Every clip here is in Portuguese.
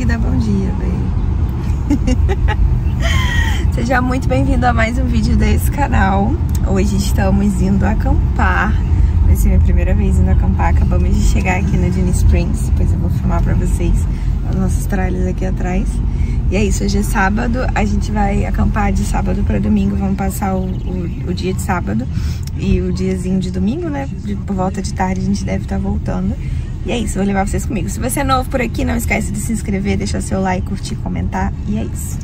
dar bom dia, bem. Seja muito bem-vindo a mais um vídeo desse canal. Hoje estamos indo acampar. Vai ser minha primeira vez indo acampar. Acabamos de chegar aqui no Disney Springs. Depois eu vou filmar pra vocês as nossas tralhas aqui atrás. E é isso, hoje é sábado. A gente vai acampar de sábado pra domingo. Vamos passar o dia de sábado e o diazinho de domingo, né? Por volta de tarde a gente deve estar voltando. E é isso, vou levar vocês comigo. Se você é novo por aqui, não esquece de se inscrever, deixar seu like, curtir, comentar. E é isso.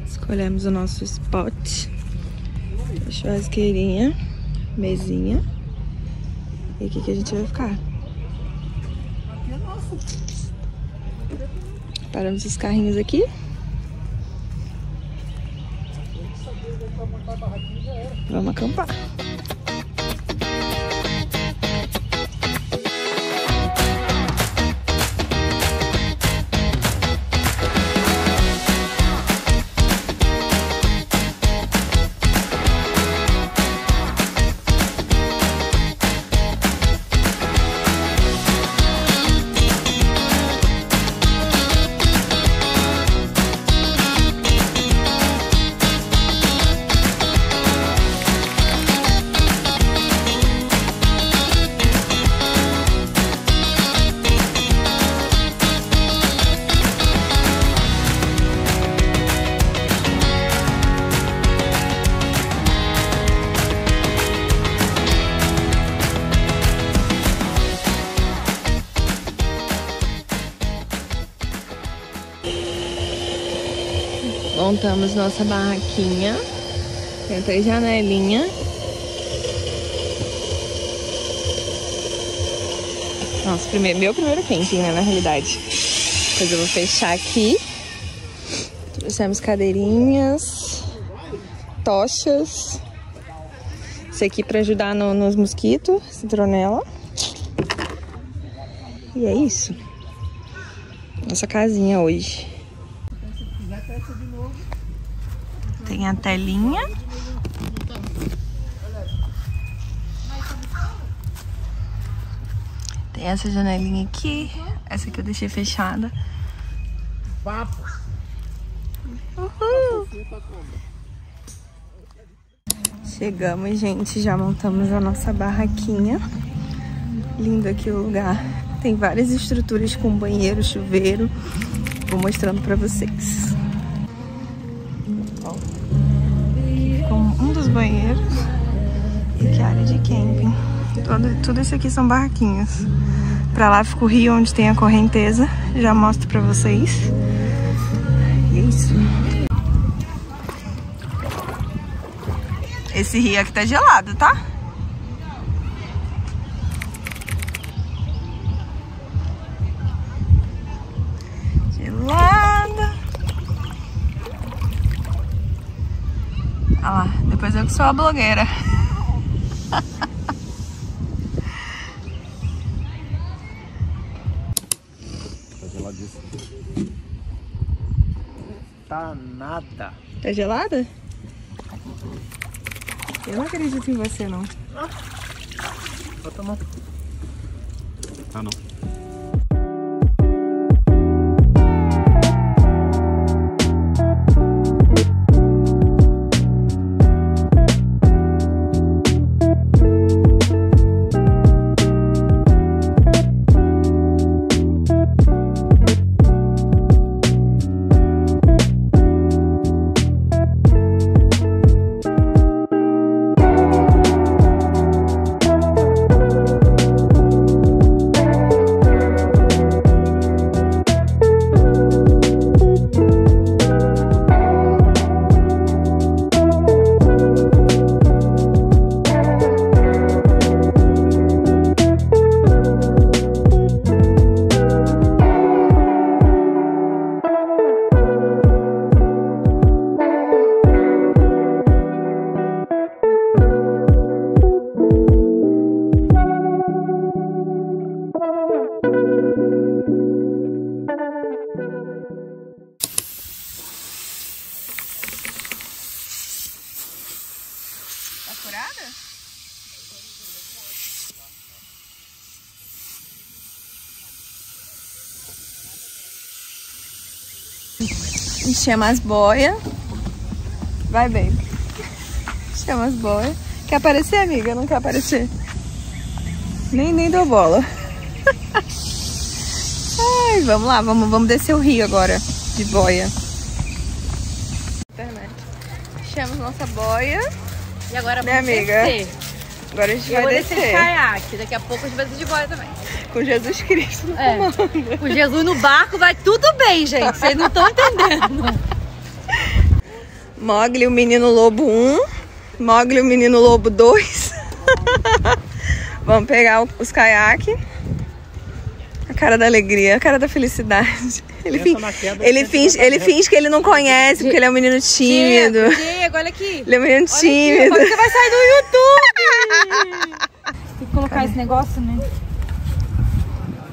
Escolhemos o nosso spot. Churrasqueirinha, mesinha. E aqui que a gente vai ficar. Paramos os carrinhos aqui. Vamos acampar. Montamos nossa barraquinha. Tem 3 janelinhas. Nossa, meu primeiro camping, né, na realidade. Depois eu vou fechar aqui. Trouxemos cadeirinhas, tochas. Isso aqui pra ajudar nos mosquitos, citronela. E é isso. Nossa casinha hoje. Tem a telinha. Tem essa janelinha aqui. Essa aqui eu deixei fechada. Uhul. Chegamos, gente. Já montamos a nossa barraquinha. Lindo aqui o lugar. Tem várias estruturas com banheiro, chuveiro. Vou mostrando pra vocês. Um dos banheiros. E aqui a área de camping. Tudo isso aqui são barraquinhas. Pra lá fica o rio onde tem a correnteza. Já mostro pra vocês. E é isso. Esse rio aqui tá gelado, tá? Gelada. Olha lá, depois eu que sou a blogueira. Tá geladíssimo. Tá nada. Tá gelada? Eu não acredito em você, não. Bota a mão. Ah, não. furada? Chama as boias. Vai, baby. Chama as boias. Quer aparecer, amiga? Não quer aparecer. Nem dou bola. Ai, vamos lá, vamos descer o rio agora, de boia. Internet. Chama nossa boia. E agora minha amiga. Descer. Agora a gente vai descer. De caiaque. Daqui a pouco a gente vai descer de boia também. Com Jesus Cristo no comando. Com Jesus no barco vai tudo bem, gente. Vocês não estão entendendo. Mogli, o menino lobo 1. Mogli, o menino lobo 2. Vamos pegar os caiaques. A cara da alegria, a cara da felicidade. Ele finge que ele não conhece, porque ele é um menino tímido. Diego, olha aqui. Ele é um menino tímido. Aqui, você vai sair do YouTube. Tem que colocar esse negócio, né?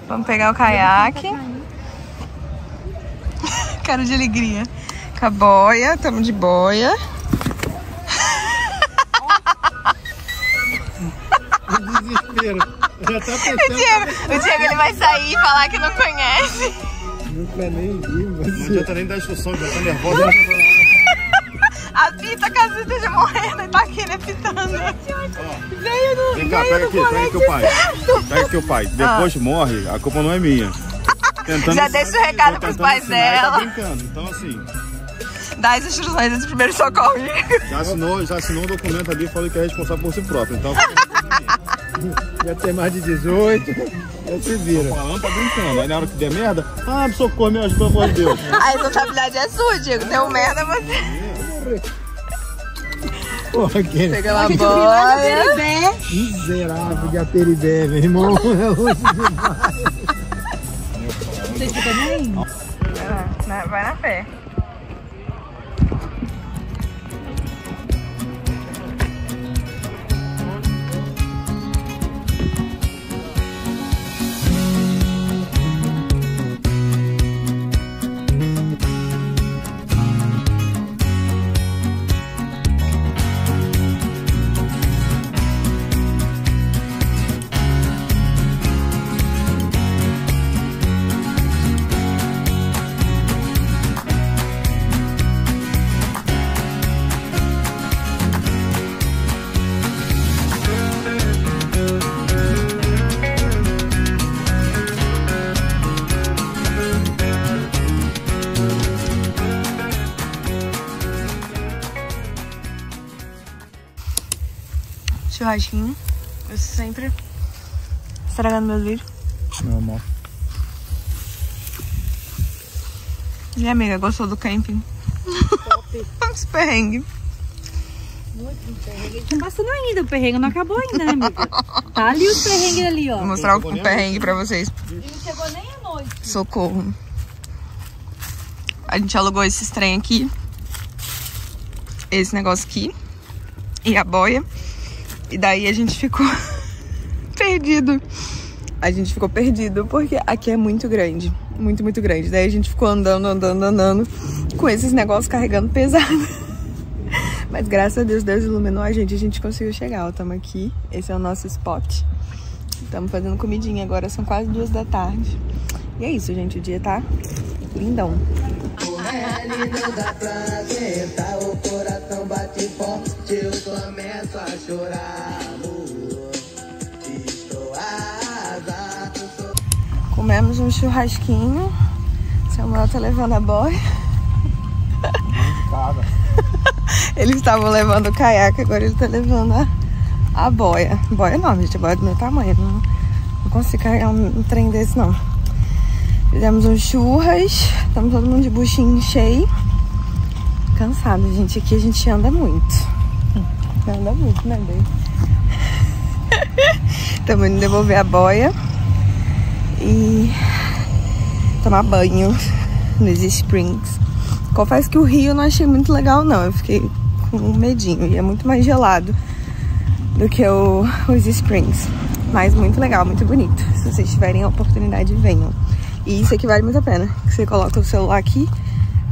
Vamos pegar o caiaque. Cara de alegria. Com a boia, estamos de boia. Desespero. Já tá o Diego ele vai sair e falar que não conhece. Nunca nem vi, mas não adianta nem dar instrução, já tá nervosa. A fita, a casita já morrendo e tá aqui, né, pitando. Veio no. Vem cá, pega aqui o pai. Pega aqui o pai. Depois morre, a culpa não é minha. Tentando já deixa o recado pros pais dela. Tá brincando, então assim. Dá as instruções dos primeiros socorros. Já assinou um documento ali falando que é responsável por si próprio, então. Já tem mais de 18, já se vira. Tô falando, tá brincando. Aí na hora que der merda, socorro, me ajuda, pelo amor de Deus. A responsabilidade é sua, Diego. Deu merda, você. Porra, que... Pega uma boia. Miserável de aperibé, meu irmão. Vocês ficam bem? Vai na fé. Churrasquinho. Eu sempre estragando meus vídeos. Normal. E amiga, gostou do camping? Top. Uns perrengues. Muito perrengue. Tá passando ainda, o perrengue não acabou ainda, né, amiga? Tá ali os perrengues ali, ó. Vou mostrar o perrengue pra vocês. E não chegou nem a noite. Socorro. A gente alugou esse trem aqui. Esse negócio aqui. E a boia. E daí a gente ficou perdido. A gente ficou perdido porque aqui é muito grande. Muito, muito grande. Daí a gente ficou andando com esses negócios carregando pesado. Mas graças a Deus, Deus iluminou a gente conseguiu chegar. Estamos aqui, esse é o nosso spot. Estamos fazendo comidinha agora, são quase 2 da tarde. E é isso, gente, o dia tá lindão. Não dá pra aguentar, o coração bate forte, eu começo a chorar, amor. Estou arrasado. Comemos um churrasquinho. Samuel tá levando a boia. Eles estavam levando o caiaque, agora ele tá levando a boia. Boia não, gente, a boia é do meu tamanho. Não consigo carregar um trem desse, não. Fizemos uns churras, estamos todo mundo de buchinho cheio. Cansado, gente. Aqui a gente anda muito. Anda muito, né, baby? Estamos indo devolver a boia e tomar banho nos springs. Confesso que o rio eu não achei muito legal, não. Eu fiquei com medinho. E é muito mais gelado do que os springs. Mas muito legal, muito bonito. Se vocês tiverem a oportunidade, venham. E isso aqui vale muito a pena. Você coloca o celular aqui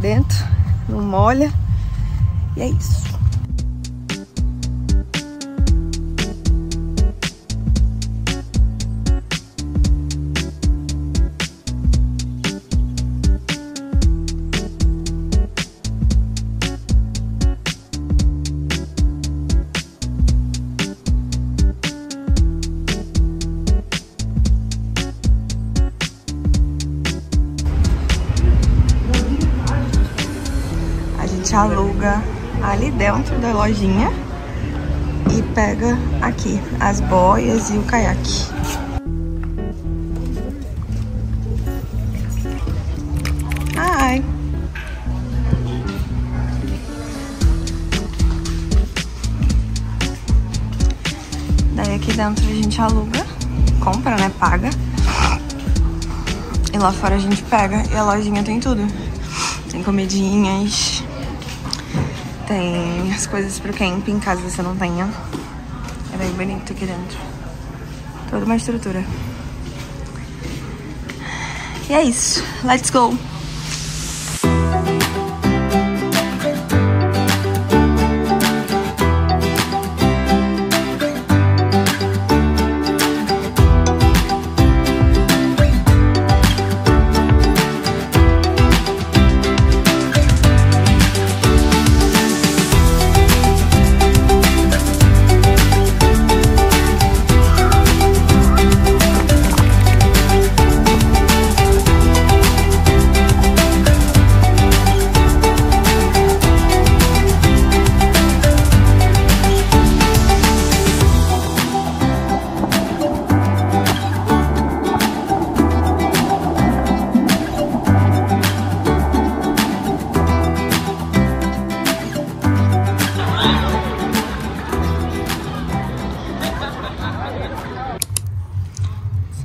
dentro, não molha. E é isso. aluga ali dentro da lojinha e pega aqui as boias e o caiaque. Ai. Daí aqui dentro a gente aluga, compra, né? Paga. E lá fora a gente pega. E a lojinha tem tudo. Tem comidinhas. Tem as coisas pro camping, caso você não tenha. É bem bonito aqui dentro. Toda uma estrutura. E é isso. Let's go!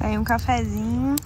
Aí um cafezinho.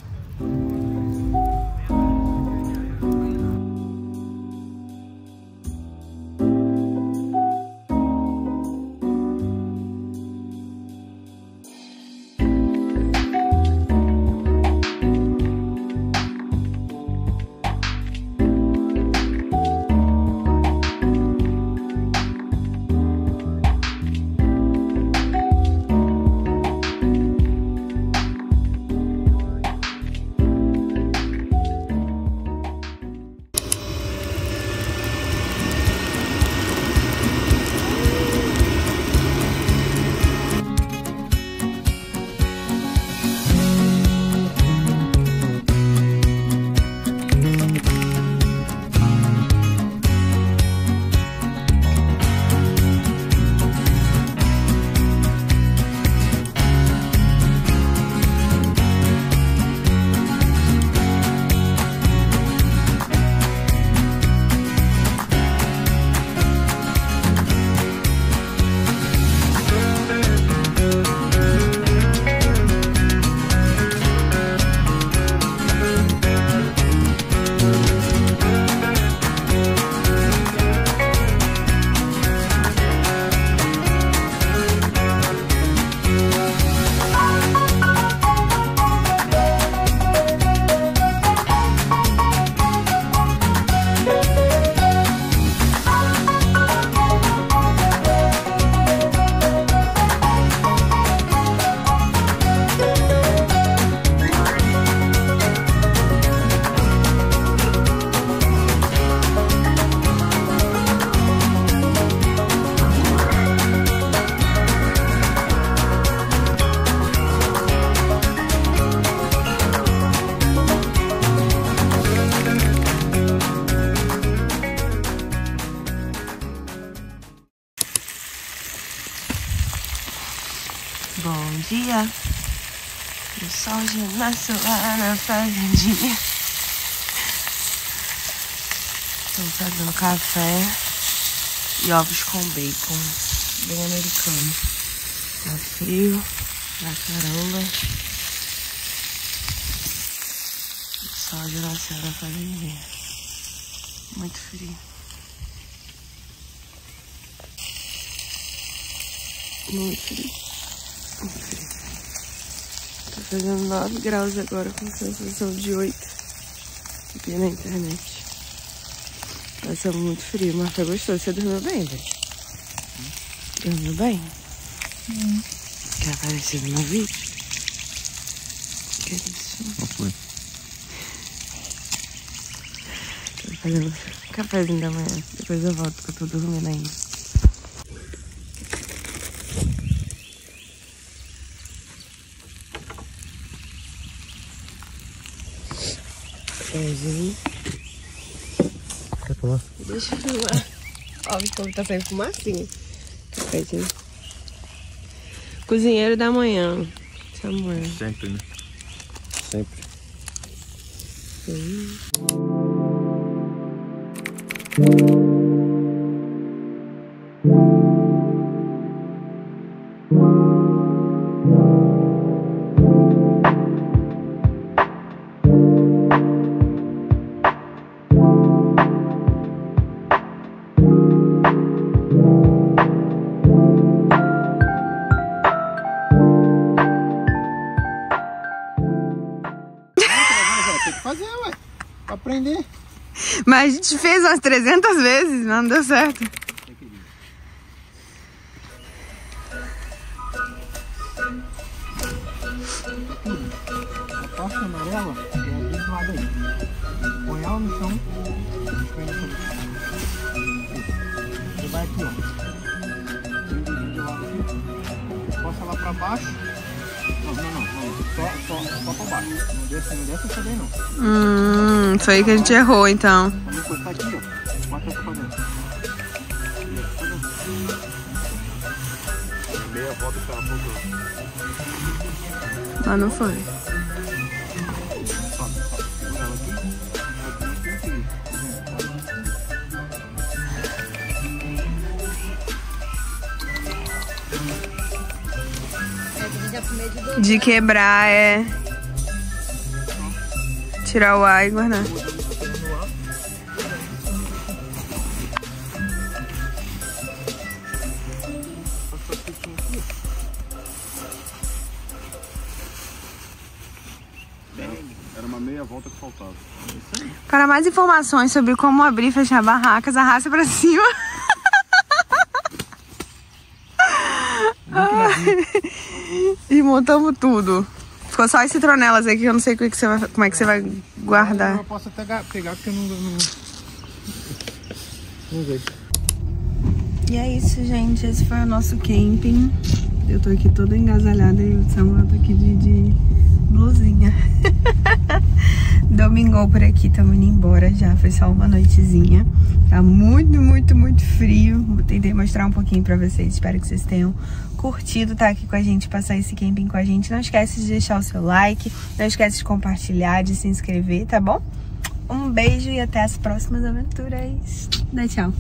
Bom dia, o sol já nasceu lá na fazendinha. Estou fazendo café e ovos com bacon, bem americano. Tá frio pra caramba. O sol já nasceu na fazendinha. Muito frio. Muito frio. Tá fazendo 9 graus agora com sensação de 8. Aqui na internet. Tá muito frio, mas tá gostoso. Você dormiu bem, velho? Dormiu bem? Quer aparecer no meu vídeo? Que isso? Não foi. Tô fazendo cafezinho da manhã. Depois eu volto que eu tô dormindo ainda. Quer tomar? Deixa eu filmar. Óbvio que tá saindo fumacinha. Cozinheiro da manhã. Samuel. Sempre, né? Sempre. Tem que fazer, ué. Pra aprender. Mas a gente fez umas 300 vezes, mas não deu certo. A parte amarela é desse lado aí. Põe ela no chão. Põe no chão. Você vai aqui, ó. Posta lá pra baixo. Não. Só pra baixo. Não desce essa daí não. Foi aí que a gente errou, então. Vamos encostar aqui, ó. Bota essa pra dentro. Meia volta que ela apontou. Mas não foi. Segura ela aqui. De quebrar é tirar o ar e guardar. Era uma meia volta que faltava. Para mais informações sobre como abrir e fechar barracas, arrasta pra cima. E montamos tudo. Ficou só as citronelas aqui, eu não sei como é que você vai guardar. Eu posso até pegar porque eu não... Vamos ver. E é isso, gente. Esse foi o nosso camping. Eu tô aqui toda engasalhada e o Samuel tá aqui de blusinha. Domingou por aqui, estamos indo embora já. Foi só uma noitezinha. Tá muito frio. Tentei mostrar um pouquinho pra vocês. Espero que vocês tenham curtido estar aqui com a gente, passar esse camping com a gente. Não esquece de deixar o seu like. Não esquece de compartilhar, de se inscrever, tá bom? Um beijo e até as próximas aventuras. Dá tchau.